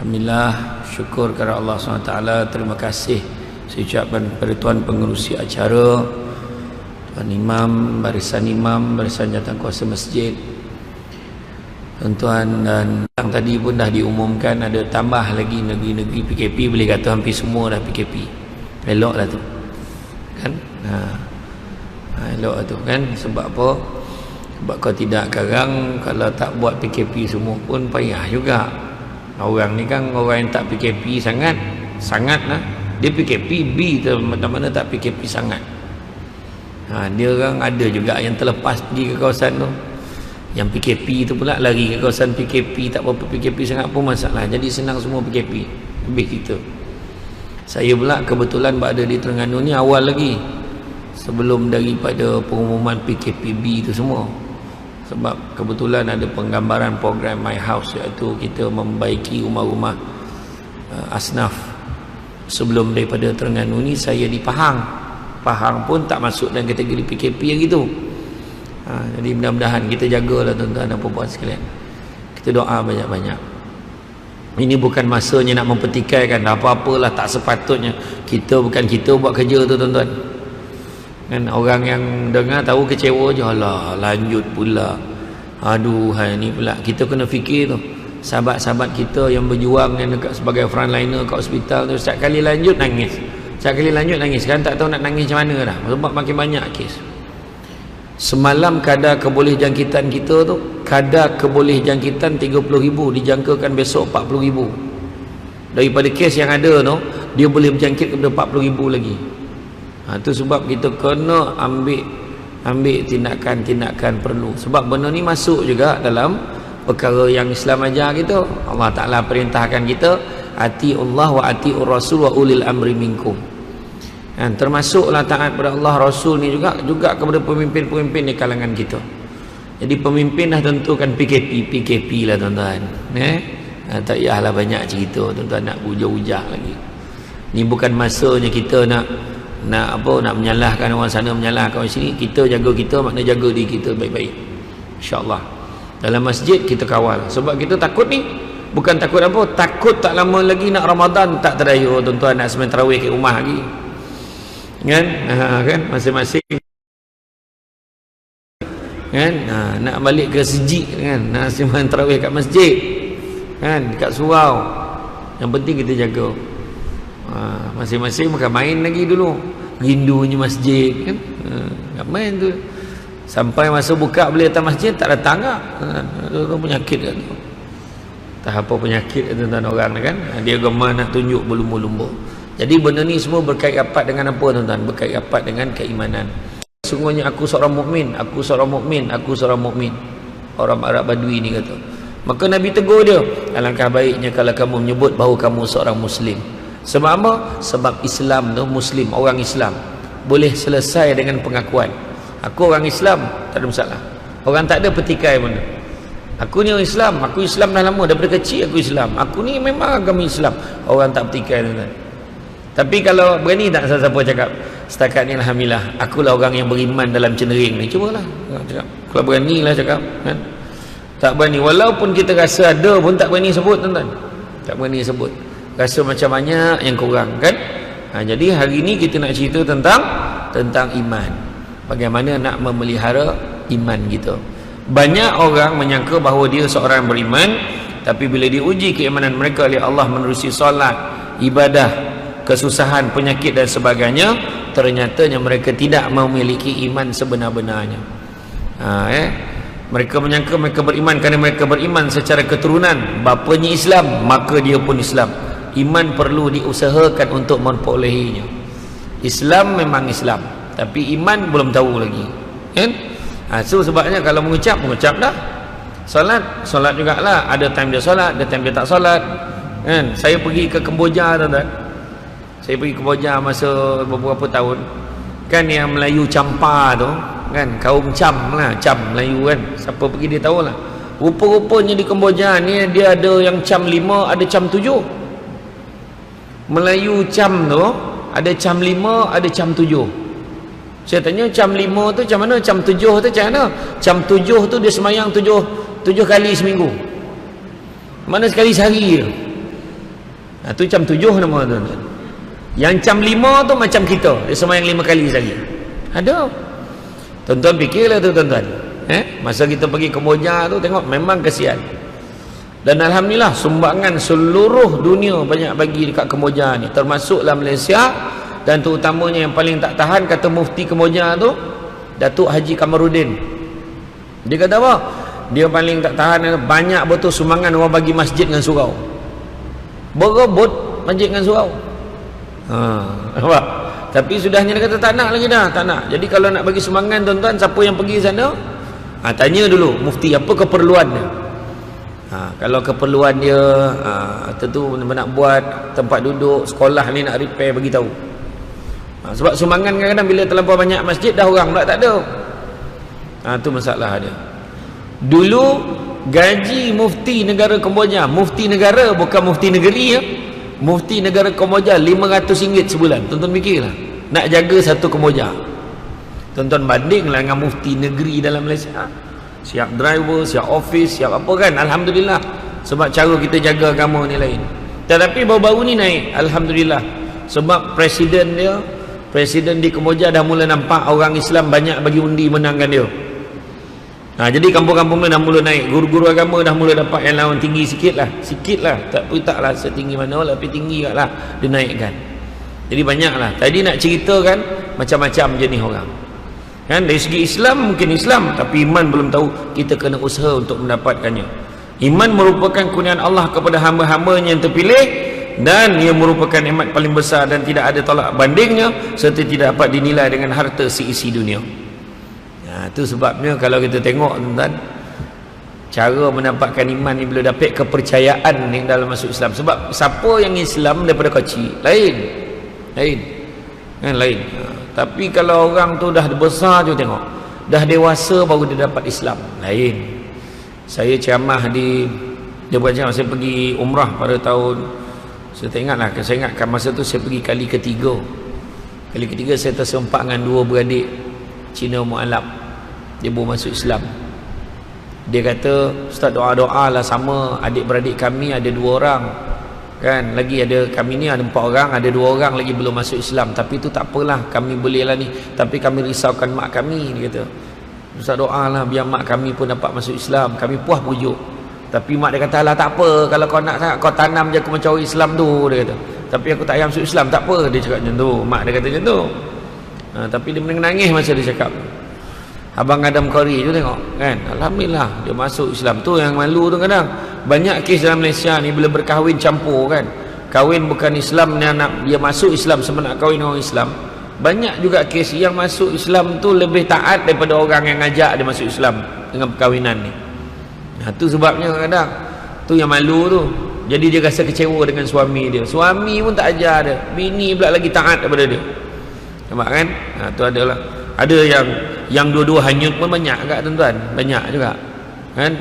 Alhamdulillah, syukur kepada Allah SWT. Terima kasih saya ucapkan kepada Tuan Pengerusi acara, Tuan Imam, barisan jawatankuasa masjid, tuan-tuan, dan yang tadi pun dah diumumkan ada tambah lagi negeri-negeri PKP. Boleh kata hampir semua dah PKP. Elok lah tu kan, elok lah tu kan. Sebab apa? Sebab kalau tidak sekarang, kalau tak buat PKP semua pun payah juga. Orang ni kan orang yang tak PKP sangat lah. Dia PKP B mana-mana tak PKP sangat. Dia orang ada juga yang terlepas pergi ke kawasan tu, yang PKP tu pula lari ke kawasan PKP, tak apa-apa PKP sangat pun masalah. Jadi senang semua PKP. Lebih kita. Saya pula kebetulan berada di Terengganu ni awal lagi, sebelum daripada pengumuman PKPB tu semua. Sebab kebetulan ada penggambaran program My House, iaitu kita membaiki rumah-rumah asnaf. Sebelum daripada Terengganu ni saya di Pahang. Pahang pun tak masuk dalam kategori PKP yang gitu. Jadi mudah-mudahan kita jagalah tuan-tuan dan puan-puan sekalian. Kita doa banyak-banyak. Ini bukan masanya nak mempertikaikan apa-apalah, tak sepatutnya. Kita buat kerja tu tuan-tuan. Kan orang yang dengar tahu kecewa je, alah lanjut pula. Aduh, hai ni pula. Kita kena fikir tu. Sahabat-sahabat kita yang berjuang yang dekat sebagai frontliner kat hospital tu, setiap kali lanjut nangis. Sekarang tak tahu nak nangis macam mana dah. Sebab makin banyak kes. Semalam kadar kebolehjangkitan kita tu, kadar kebolehjangkitan 30,000, dijangkakan besok 40,000. Daripada kes yang ada tu, dia boleh berjangkit kepada 40,000 lagi. Itu sebab kita kena ambil tindakan perlu. Sebab benda ni masuk juga dalam perkara yang Islam ajar kita. Allah Ta'ala perintahkan kita, ati'ullah wa ati'ur rasul wa ulil amri minkum. Termasuklah taat pada Allah, Rasul ni juga kepada pemimpin-pemimpin di kalangan kita. Jadi pemimpin dah tentukan PKP lah tuan-tuan. Tak payahlah banyak cerita tuan-tuan, nak hujah-hujah lagi. Ni bukan masanya kita nak menyalahkan orang sana, menyalahkan orang sini. Kita jaga kita, makna jaga diri kita baik-baik, insya-Allah. Dalam masjid kita kawal. Sebab kita takut ni, bukan takut apa, takut tak lama lagi nak Ramadan tak terdaya tuan-tuan, nak sembang tarawih kat rumah lagi. Kan? Kan masing-masing kan, nak balik ke sejik kan, nak sembang tarawih kat masjid kan, kat surau. Yang penting kita jaga. Masing-masing bukan main lagi dulu, rindunya masjid kan, tak main tu. Sampai masa buka beli atas masjid tak datang tak, penyakit kan tu. Tak apa penyakit tuan-tuan orang kan, dia gemar nak tunjuk berlumba-lumba. Jadi benda ni semua berkait rapat dengan apa tuan-tuan? Berkait rapat dengan keimanan. Sungguhnya aku seorang mukmin, aku seorang mukmin. Orang Arab Badui ni kata. Maka Nabi tegur dia, alangkah baiknya kalau kamu menyebut bahawa kamu seorang muslim. Sebab apa? Sebab Islam tu, muslim, orang Islam boleh selesai dengan pengakuan. Aku orang Islam, tak ada masalah. Orang tak ada petikai pun. Aku ni orang Islam, aku Islam dah lama, daripada kecil aku Islam. Aku ni memang agama Islam. Orang tak petikai tuan-tuan. Tapi kalau berani tak siapa cakap, setakat ni alhamdulillah, akulah orang yang beriman dalam cenderung ni. Cubalah cakap. Kalau beranilah cakap kan. Tak berani, walaupun kita rasa ada pun tak berani sebut tuan-tuan. Tak berani sebut. Rasa macam banyak yang kurang kan. Jadi hari ni kita nak cerita tentang iman. Bagaimana nak memelihara iman kita. Banyak orang menyangka bahawa dia seorang beriman, tapi bila diuji keimanan mereka oleh Allah menerusi solat, ibadah, kesusahan, penyakit dan sebagainya, ternyata mereka tidak memiliki iman sebenar-benarnya. Mereka menyangka mereka beriman kerana mereka beriman secara keturunan, bapanya Islam maka dia pun Islam. Iman perlu diusahakan untuk memperolehinya. Islam memang Islam, tapi iman belum tahu lagi kan. So sebabnya kalau mengucap dah. Solat jugalah, ada time dia solat, ada time dia tak solat kan. Saya pergi ke Kemboja tuan-tuan. Saya pergi ke Kemboja masa beberapa tahun kan, yang Melayu Campa tu kan, kaum Cam lah, Cam Melayu kan, siapa pergi dia tahulah. Rupa-rupanya di Kemboja ni dia ada yang Cam 5, ada Cam 7. Melayu Cam tu ada Cam 5, ada Cam 7. Saya tanya Cam 5 tu macam mana, Cam 7 tu macam mana? Cam 7 tu dia semayang 7 kali seminggu. Mana sekali sehari je. Tu jam 7 nama tuan-tuan. Yang jam 5 tu macam kita, dia sembahyang 5 kali sehari. Ada. Tuan-tuan fikirlah tu tuan-tuan. Masa kita pergi Kemboja tu tengok memang kesian. Dan alhamdulillah sumbangan seluruh dunia banyak bagi dekat Kemboja ni, termasuklah Malaysia. Dan terutamanya yang paling tak tahan, kata mufti Kemboja tu, Datuk Haji Kamarudin. Dia kata apa? Dia paling tak tahan, banyak betul sumbangan orang bagi masjid dengan surau. Berebut masjid dengan surau. Apa? Tapi sudahnya dia kata tak nak lagi dah, tak nak. Jadi kalau nak bagi sumbangan tuan-tuan, siapa yang pergi sana? Tanya dulu mufti apa keperluan dia. Kalau keperluan dia tentu nak buat tempat duduk, sekolah ni nak repair, bagi tahu. Sebab sumbangan kadang-kadang bila terlampau banyak masjid dah orang pula tak ada. Tu masalah dia. Dulu gaji mufti negara Kemboja, mufti negara bukan mufti negeri ya. Mufti negara Kemboja RM500 sebulan. Tuan-tuan fikirlah, nak jaga satu Kemboja. Tuan-tuan bandinglah dengan mufti negeri dalam Malaysia. Siap driver, siap office, siap apa kan. Alhamdulillah. Sebab cara kita jaga agama ni lain. Tetapi baru-baru ni naik, alhamdulillah. Sebab presiden di Kemboja dah mula nampak orang Islam banyak bagi undi menangkan dia. Jadi kampung-kampung ni dah mula naik. Guru-guru agama dah mula dapat yang lawan tinggi sikit lah. Tak lah setinggi mana lah, tapi tinggi kat lah dia naikkan. Jadi banyak lah. Tadi nak ceritakan macam-macam jenis orang kan. Dari segi Islam mungkin Islam, tapi iman belum tahu. Kita kena usaha untuk mendapatkannya. Iman merupakan kurniaan Allah kepada hamba-hambanya yang terpilih, dan ia merupakan nikmat paling besar dan tidak ada tolak bandingnya, serta tidak dapat dinilai dengan harta seisi dunia. Itu sebabnya kalau kita tengok tuan-tuan, cara mendapatkan iman ni bila dapat kepercayaan ni dalam masuk Islam. Sebab siapa yang Islam daripada kecil lain kan, lain. Tapi kalau orang tu dah besar tu tengok, dah dewasa baru dia dapat Islam, lain. Saya ceramah dia bukan ceramah, saya pergi umrah pada tahun, saya tak ingat lah, saya ingatkan masa tu saya pergi kali ketiga saya tersempak dengan dua beradik Cina Mu'alab. Dia baru masuk Islam. Dia kata, Ustaz doa-doa lah sama adik-beradik kami ada 2 orang kan, lagi ada kami ni ada 4 orang, ada 2 orang lagi belum masuk Islam. Tapi itu tak apalah, kami boleh lah ni, tapi kami risaukan mak kami. Dia kata, Ustaz doa lah biar mak kami pun dapat masuk Islam. Kami puas pujuk. Tapi mak dia kata, lah tak apa, kalau kau nak kau tanam je aku macam orang Islam tu. Dia kata, tapi aku tak payah masuk Islam. Tak apa, dia cakap macam tu. Mak dia kata macam tu. Tapi dia menangis masa dia cakap. Abang Adam Qori tu tengok kan, alhamdulillah dia masuk Islam. Tu yang malu tu kadang. Banyak kes dalam Malaysia ni bila berkahwin campur kan. Kahwin bukan Islam ni, anak dia masuk Islam sebab nak kahwin orang Islam. Banyak juga kes yang masuk Islam tu lebih taat daripada orang yang ngajak dia masuk Islam dengan perkahwinan ni. Tu sebabnya kadang tu yang malu tu. Jadi dia rasa kecewa dengan suami dia. Suami pun tak ajar dia, bini pula lagi taat daripada dia. Nampak kan? Tu adalah, ada yang dua-dua hanyut pun banyak agak tuan-tuan, banyak juga kan.